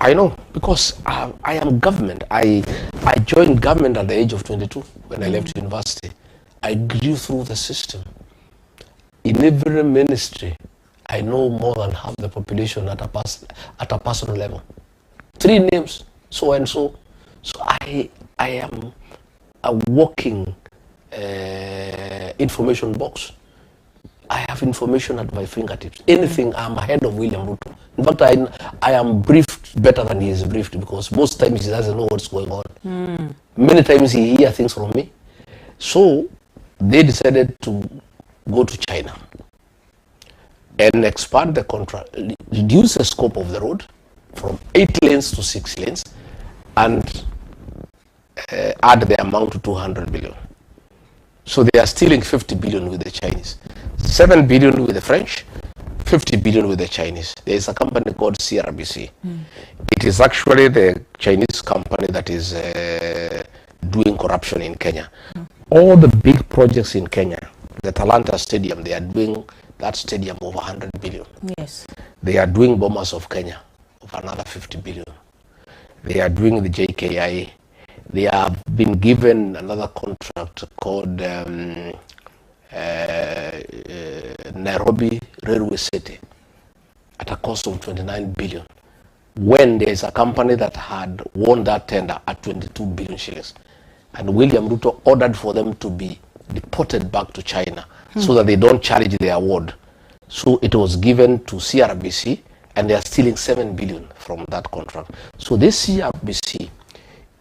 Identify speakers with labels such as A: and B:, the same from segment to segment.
A: I know, because I am government. I joined government at the age of 22 when I left university. I grew through the system. In every ministry, I know more than half the population at a personal level. 3 names, so and so. So I am a walking information box. I have information at my fingertips. Anything, I'm ahead of William Ruto. In fact, I am briefed better than he is briefed, because most times he doesn't know what's going on. Many times he hears things from me. So they decided to go to China and expand the contract, reduce the scope of the road from 8 lanes to 6 lanes, and add the amount to 200 billion. So they are stealing 50 billion with the Chinese, 7 billion with the French, 50 billion with the Chinese. There is a company called CRBC. It is actually the Chinese company that is doing corruption in Kenya. All the big projects in Kenya, the Talanta Stadium, they are doing that stadium over 100 billion.
B: Yes.
A: They are doing Bomas of Kenya of another 50 billion. They are doing the JKIA. They have been given another contract called Nairobi Railway City at a cost of 29 billion. When there is a company that had won that tender at 22 billion shillings. And William Ruto ordered for them to be deported back to China so that they don't challenge the award. So it was given to CRBC, and they are stealing 7 billion from that contract. So this CRBC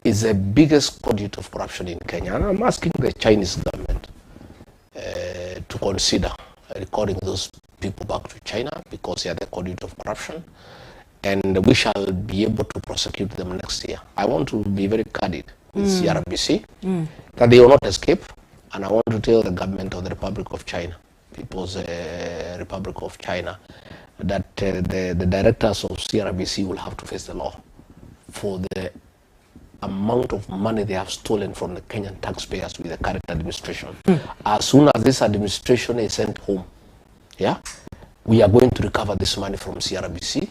A: is the biggest conduit of corruption in Kenya. And I'm asking the Chinese government to consider recording those people back to China, because they are the conduit of corruption. And we shall be able to prosecute them next year. I want to be very candid with CRBC that they will not escape. And I want to tell the government of the Republic of China, People's Republic of China, that the directors of CRBC will have to face the law for the amount of money they have stolen from the Kenyan taxpayers with the current administration. As soon as this administration is sent home, we are going to recover this money from CRBC.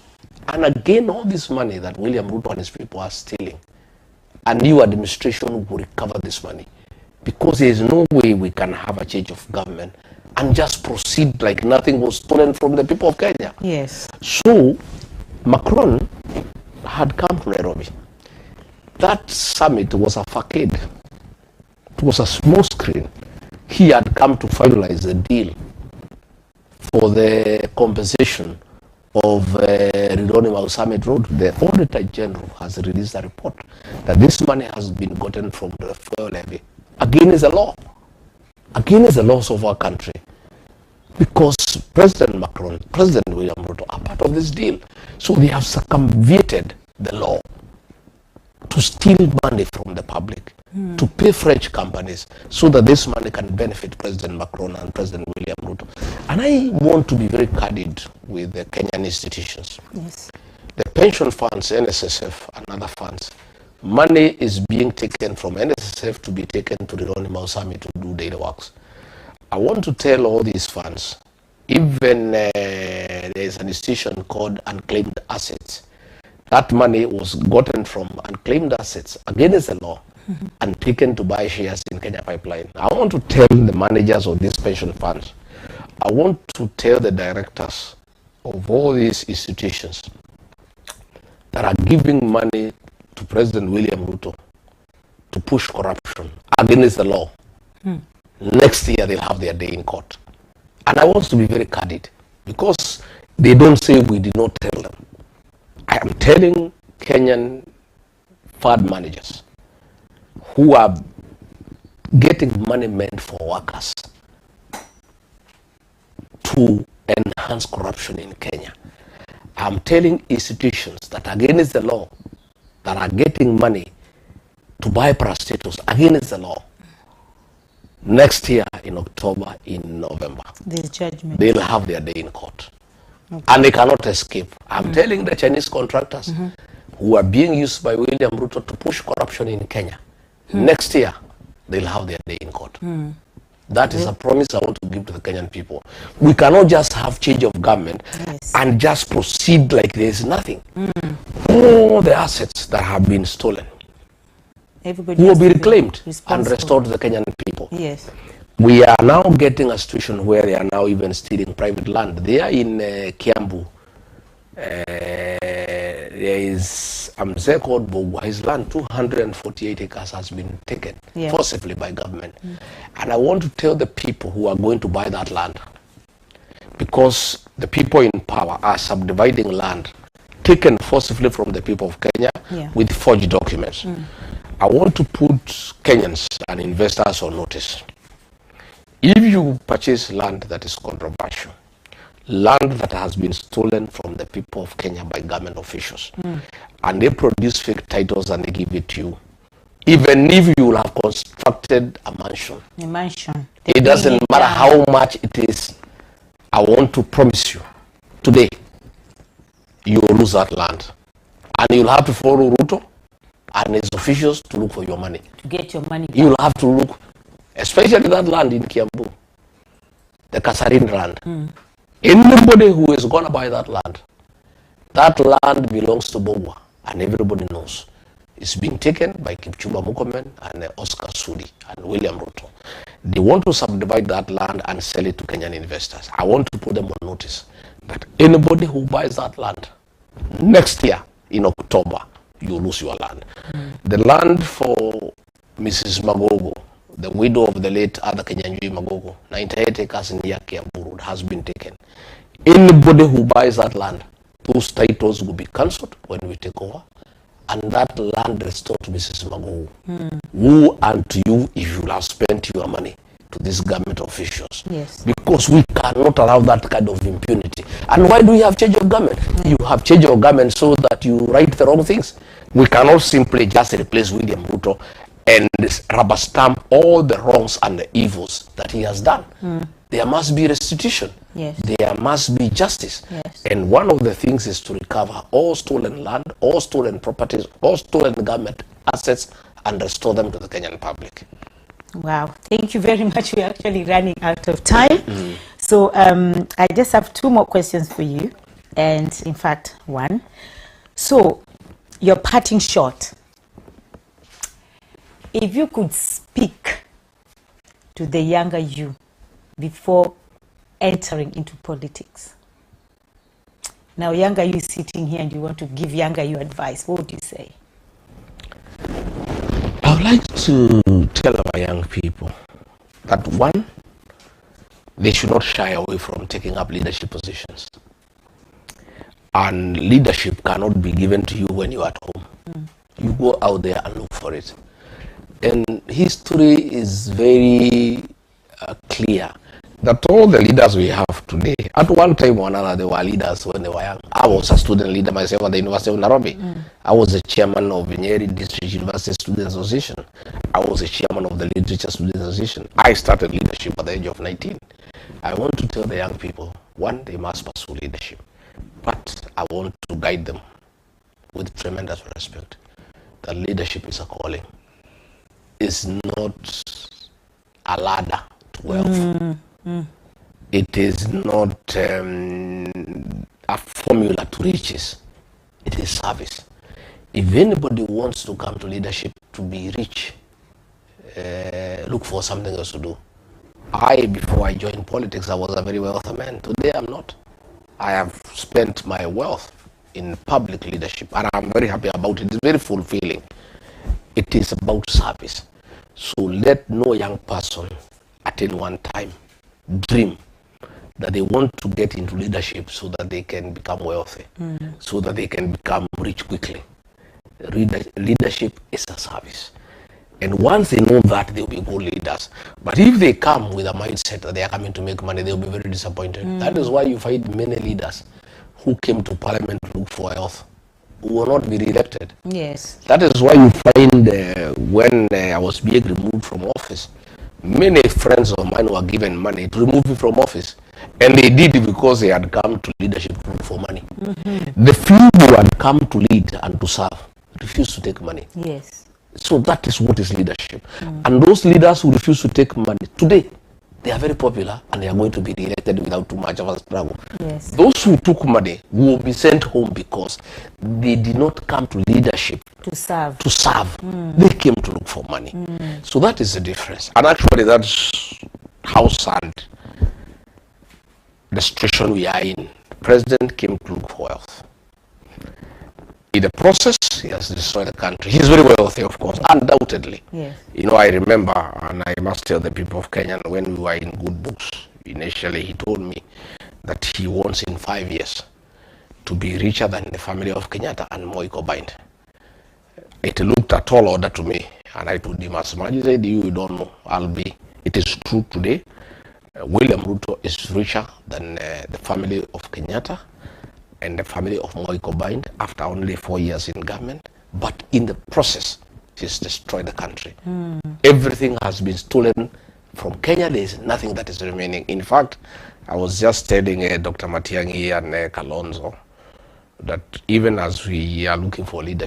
A: And again, all this money that William Ruto and his people are stealing, a new administration will recover this money. Because there is no way we can have a change of government and just proceed like nothing was stolen from the people of Kenya.
B: Yes.
A: So Macron had come to Nairobi. That summit was a facade. It was a small screen. He had come to finalize the deal for the compensation of Rironi Summit Road. The Auditor General has released a report that this money has been gotten from the fuel levy. Against the law. Against the laws of our country. Because President Macron, President William Ruto are part of this deal. So they have circumvented the law to steal money from the public, to pay French companies, so that this money can benefit President Macron and President William Ruto. And I want to be very candid with the Kenyan institutions.
B: Yes.
A: The pension funds, NSSF and other funds, money is being taken from NSSF to be taken to Rironi Mausami to do daily works. I want to tell all these funds, even there is an institution called Unclaimed Assets. That money was gotten from unclaimed assets against the law and taken to buy shares in Kenya Pipeline. I want to tell the managers of these pension funds, I want to tell the directors of all these institutions that are giving money to President William Ruto to push corruption against the law. Next year they'll have their day in court. And I want to be very candid, because they don't say we did not tell them. I am telling Kenyan fund managers who are getting money meant for workers to enhance corruption in Kenya. I'm telling institutions that are against the law, that are getting money to buy prostitutes against the law, next year in October, in November,
B: The judgment.
A: they'll have their day in court. And they cannot escape. I'm telling the Chinese contractors who are being used by William Ruto to push corruption in Kenya, next year they'll have their day in court. That is a promise I want to give to the Kenyan people. We cannot just have change of government and just proceed like there is nothing. All the assets that have been stolen will be reclaimed and restored to the Kenyan people. Yes. We are now getting a situation where they are now even stealing private land. They are in Kiambu. There is a mzee called Bogwa. His land, 248 acres, has been taken forcibly by government. And I want to tell the people who are going to buy that land, because the people in power are subdividing land taken forcibly from the people of Kenya with forged documents. I want to put Kenyans and investors on notice. If you purchase land that is controversial, land that has been stolen from the people of Kenya by government officials, and they produce fake titles and they give it to you, even if you will have constructed a mansion, it doesn't matter how much it is. I want to promise you, today, you will lose that land. And you'll have to follow Ruto and his officials to look for your money.
B: To get your money back.
A: You'll have to look, especially that land in Kiambu, the Kasarin land. Anybody who is going to buy that land belongs to Bogwa, and everybody knows. It's being taken by Kipchumba Murkomen and Oscar Sudi and William Ruto. They want to subdivide that land and sell it to Kenyan investors. I want to put them on notice that anybody who buys that land next year in October, you lose your land. The land for Mrs. Magogo, the widow of the late other Kenyanjui Magogo, 98 acres in Kiambu has been taken. Anybody who buys that land, those titles will be cancelled when we take over, and that land restored to Mrs. Magogo. Who and to you if you have spent your money to these government officials. Yes. Because we cannot allow that kind of impunity. And why do we have change of government? You have change of government so that you write the wrong things. We cannot simply just replace William Ruto and rubber stamp all the wrongs and the evils that he has done. There must be restitution. Yes. There must be justice. Yes. And one of the things is to recover all stolen land, all stolen properties, all stolen government assets, and restore them to the Kenyan public.
B: Wow, thank you very much. We're actually running out of time. So I just have two more questions for you, and in fact one. So your parting shot, if you could speak to the younger you before entering into politics. Now younger you is sitting here and you want to give younger you advice, what would you say?
A: I would like to tell our young people that one, they should not shy away from taking up leadership positions. And leadership cannot be given to you when you're at home. You go out there and look for it. And history is very clear that all the leaders we have today, at one time or another, they were leaders when they were young. I was a student leader myself at the University of Nairobi. I was the chairman of Nyeri District University Students Association. I was the chairman of the Literature Students Association. I started leadership at the age of 19. I want to tell the young people, one, they must pursue leadership. But I want to guide them with tremendous respect that leadership is a calling. It's not a ladder to wealth. It is not a formula to riches. It is service. If anybody wants to come to leadership to be rich, look for something else to do. Before I joined politics, I was a very wealthy man. Today, I'm not. I have spent my wealth in public leadership, and I'm very happy about it. It's very fulfilling. It is about service. So let no young person at any one time dream that they want to get into leadership so that they can become wealthy, so that they can become rich quickly. Leadership is a service. And once they know that, they'll be good leaders. But if they come with a mindset that they are coming to make money, they'll be very disappointed. That is why you find many leaders who came to parliament to look for wealth who will not be re-elected. Yes. That is why you find when I was being removed from office, many friends of mine were given money to remove me from office. And they did it because they had come to leadership to look for money. The few who had come to lead and to serve refused to take money. Yes. So that is what is leadership. And those leaders who refuse to take money, today, they are very popular and they are going to be re-elected without too much of a struggle.
B: Yes.
A: Those who took money will be sent home because they did not come to leadership
B: To serve.
A: to serve. They came to look for money. So that is the difference. And actually that's how sad the situation we are in. The president came to look for wealth. In the process, he has destroyed the country. He's very wealthy, of course, undoubtedly.
B: Yes.
A: You know, I remember, and I must tell the people of Kenya, when we were in good books, initially he told me that he wants in 5 years to be richer than the family of Kenyatta and Moi combined. It looked a tall order to me, and I told him as much. He said, you don't know, it is true today. William Ruto is richer than the family of Kenyatta and the family of Moi combined after only 4 years in government. But in the process, he's destroyed the country. Everything has been stolen from Kenya. There is nothing that is remaining. In fact, I was just telling Dr. Matiang'i and Kalonzo that even as we are looking for leadership,